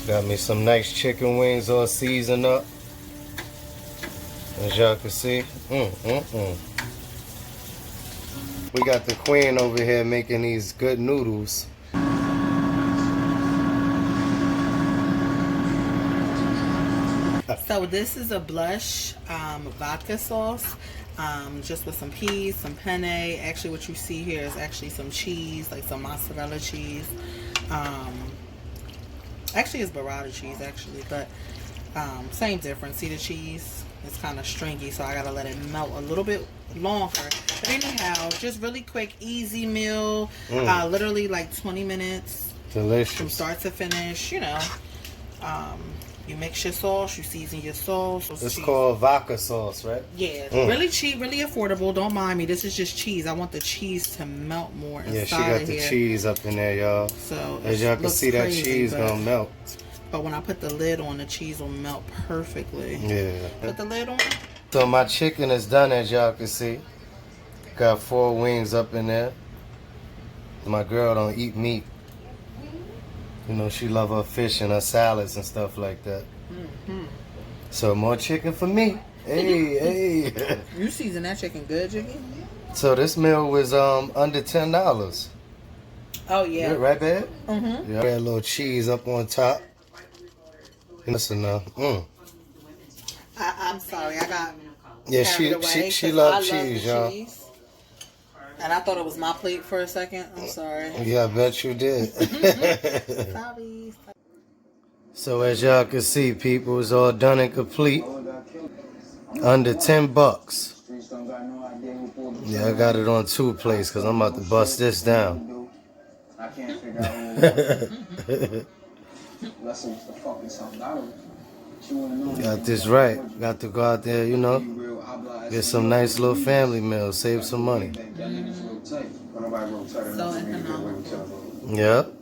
Got me some nice chicken wings all seasoned up. As y'all can see. We got the queen over here making these good noodles. So this is a blush vodka sauce, just with some peas, some penne. Actually, what you see here is actually some cheese, like some mozzarella cheese. Actually, it's burrata cheese, actually, but same difference. See the cheese? It's kind of stringy, so I gotta let it melt a little bit longer. But anyhow, just really quick, easy meal. Literally like 20 minutes. Delicious. From start to finish, you know. You mix your sauce, you season your sauce. It's called vodka sauce, right? Yeah, really cheap, really affordable. Don't mind me. This is just cheese. I want the cheese to melt more inside. Yeah, she got the cheese up in there, y'all. So as y'all can see, that cheese gonna melt. But when I put the lid on, the cheese will melt perfectly. Yeah. Put the lid on. So my chicken is done, as y'all can see. Got 4 wings up in there. My girl don't eat meat. You know, she love her fish and her salads and stuff like that. So more chicken for me. Hey. You season that chicken good, Jiggy? So this meal was under $10. Oh yeah. Yeah, right, babe? Yeah. Got a little cheese up on top. Listen now. I'm sorry, I got she loves cheese, y'all. And I thought it was my plate for a second. I'm sorry. Yeah, I bet you did. Sorry. So as y'all can see, people, it's all done and complete. Under $10. Yeah, I got it on 2 plates because I'm about to bust this down. Got this right. Got to go out there, you know, get some nice little family meals, save some money. So, Yep.